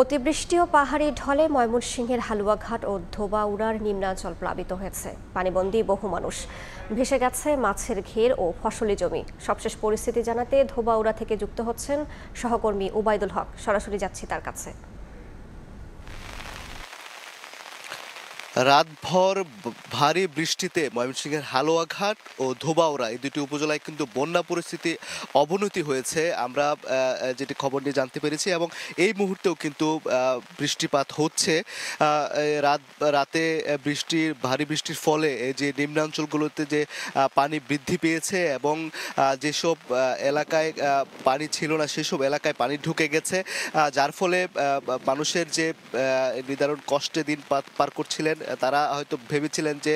অতিবৃষ্টি ও পাহাড়ি ঢলে ময়মনসিংহের হালুয়াঘাট ও ধোবাউড়ার নিম্নাঞ্চল প্লাবিত হয়েছে। পানিবন্দী বহু মানুষ, ভেসে গেছে মাছের ঘের ও ফসলি জমি। সবশেষ পরিস্থিতি জানাতে ধোবাউড়া থেকে যুক্ত হচ্ছেন সহকর্মী ওবায়দুল হক। সরাসরি যাচ্ছি তার কাছে। রাতভর ভারী বৃষ্টিতে ময়মনসিংহের হালুয়াঘাট ও ধোবাউড়া এই দুটি উপজেলায় কিন্তু বন্যা পরিস্থিতি অবনতি হয়েছে। আমরা যেটি খবর নিয়ে জানতে পেরেছি এবং এই মুহূর্তেও কিন্তু বৃষ্টিপাত হচ্ছে। রাতে ভারী বৃষ্টির ফলে এই যে নিম্নাঞ্চলগুলোতে যে পানি বৃদ্ধি পেয়েছে এবং যেসব এলাকায় পানি ছিল না সেসব এলাকায় পানি ঢুকে গেছে, যার ফলে মানুষের যে নিদারুণ কষ্টে দিন পার করছিলেন, তারা হয়তো ভেবেছিলেন যে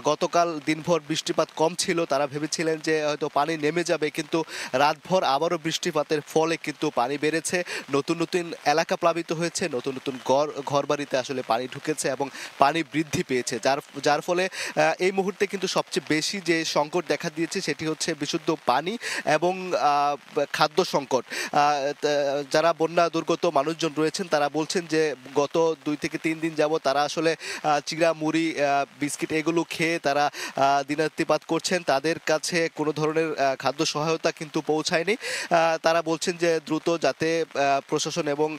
গতকাল দিনভর বৃষ্টিপাত কম ছিল, তারা ভেবেছিলেন যে হয়তো পানি নেমে যাবে, কিন্তু রাতভর আবারও বৃষ্টিপাতের ফলে কিন্তু পানি বেড়েছে। নতুন নতুন এলাকা প্লাবিত হয়েছে, নতুন নতুন ঘরবাড়িতে আসলে পানি ঢুকেছে এবং পানি বৃদ্ধি পেয়েছে, যার ফলে এই মুহূর্তে কিন্তু সবচেয়ে বেশি যে সংকট দেখা দিয়েছে সেটি হচ্ছে বিশুদ্ধ পানি এবং খাদ্য সংকট। যারা বন্যা দুর্গত মানুষজন রয়েছেন তারা বলছেন যে গত 2 থেকে 3 দিন যাবত তারা আসলে চিড়া, মুড়ি, বিস্কিট এগুলো খেয়ে তারা দিনাতিপাত করছেন। তাদের কাছে কোনো ধরনের খাদ্য সহায়তা কিন্তু পৌঁছায়নি। তারা বলছেন যে দ্রুত যাতে প্রশাসন এবং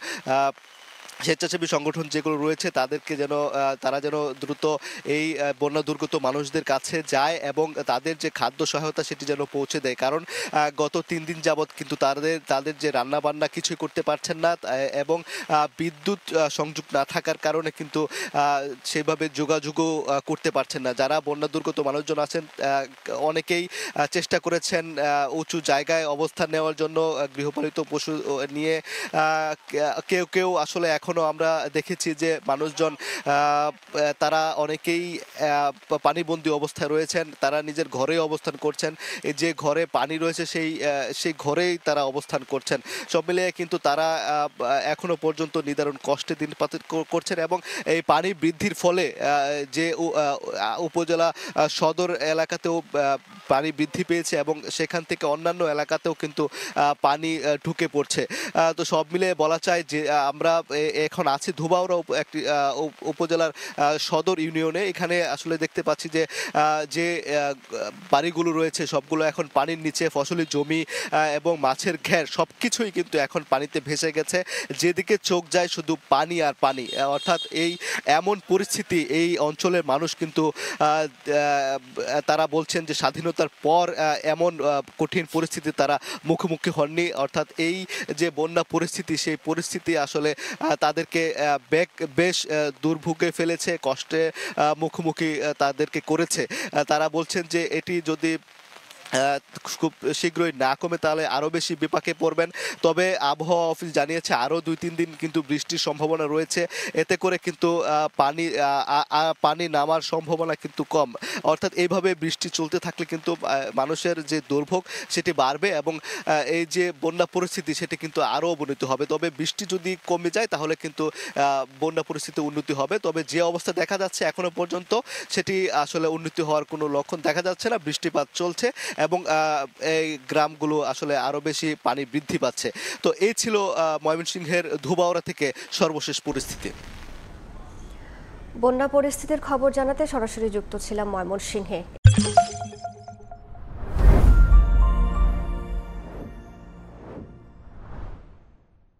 স্বেচ্ছাসেবী সংগঠন যেগুলো রয়েছে তারা যেন দ্রুত এই বন্যা দুর্গত মানুষদের কাছে যায় এবং তাদের যে খাদ্য সহায়তা সেটি যেন পৌঁছে দেয়। কারণ গত 3 দিন যাবৎ কিন্তু তাদের যে রান্না বান্না কিছুই করতে পারছেন না এবং বিদ্যুৎ সংযোগ না থাকার কারণে কিন্তু সেভাবে যোগাযোগও করতে পারছেন না। যারা বন্যা দুর্গত মানুষজন আছেন অনেকেই চেষ্টা করেছেন উঁচু জায়গায় অবস্থান নেওয়ার জন্য, গৃহপালিত পশু নিয়ে। কেউ আসলে এখনো আমরা দেখেছি যে মানুষজন তারা অনেকেই পানিবন্দী অবস্থায় রয়েছেন, তারা নিজের ঘরেই অবস্থান করছেন। যে ঘরে পানি রয়েছে সেই ঘরেই তারা অবস্থান করছেন। সব মিলিয়ে কিন্তু তারা এখনো পর্যন্ত নিদারুণ কষ্টে দিনপাত করছেন এবং এই পানি বৃদ্ধির ফলে যে উপজেলা সদর এলাকাতেও পানি বৃদ্ধি পেয়েছে এবং সেখান থেকে অন্যান্য এলাকাতেও কিন্তু পানি ঢুকে পড়ছে। তো সব মিলে বলা যায় যে আমরা এখন আছি ধোবাউড়া একটি উপজেলার সদর ইউনিয়নে। এখানে আসলে দেখতে পাচ্ছি যে যে বাড়িগুলো রয়েছে সবগুলো এখন পানির নিচে, ফসলি জমি এবং মাছের ঘের সবকিছুই কিন্তু এখন পানিতে ভেসে গেছে। যেদিকে চোখ যায় শুধু পানি আর পানি, অর্থাৎ এমন পরিস্থিতি এই অঞ্চলের মানুষ কিন্তু তারা বলছেন যে স্বাধীনতার পর এমন কঠিন পরিস্থিতি তারা মুখোমুখি হননি। অর্থাৎ এই যে বন্যা পরিস্থিতি, সেই পরিস্থিতি আসলে তাদেরকে বেশ দুর্ভোগে ফেলেছে, কষ্টে মুখোমুখি তাদেরকে করেছে। তারা বলছেন যে এটি যদি খুব শীঘ্রই না কমে তাহলে আরও বেশি বিপাকে পড়বেন। তবে আবহাওয়া অফিস জানিয়েছে আরও 2-3 দিন কিন্তু বৃষ্টির সম্ভাবনা রয়েছে। এতে করে কিন্তু পানি নামার সম্ভাবনা কিন্তু কম। অর্থাৎ এইভাবে বৃষ্টি চলতে থাকলে কিন্তু মানুষের যে দুর্ভোগ সেটি বাড়বে এবং এই যে বন্যা পরিস্থিতি সেটি কিন্তু আরও অবনতি হবে। তবে বৃষ্টি যদি কমে যায় তাহলে কিন্তু বন্যা পরিস্থিতি উন্নতি হবে। তবে যে অবস্থা দেখা যাচ্ছে এখনো পর্যন্ত সেটি আসলে উন্নতি হওয়ার কোনো লক্ষণ দেখা যাচ্ছে না। বৃষ্টিপাত চলছে এবং এই গ্রামগুলো আসলে আরো বেশি পানি বৃদ্ধি পাচ্ছে। তো এই ছিল ময়মনসিংহের ধোবাউড়া থেকে সর্বশেষ পরিস্থিতি। বন্যা পরিস্থিতির খবর জানাতে সরাসরি যুক্ত ছিলাম ময়মনসিংহে।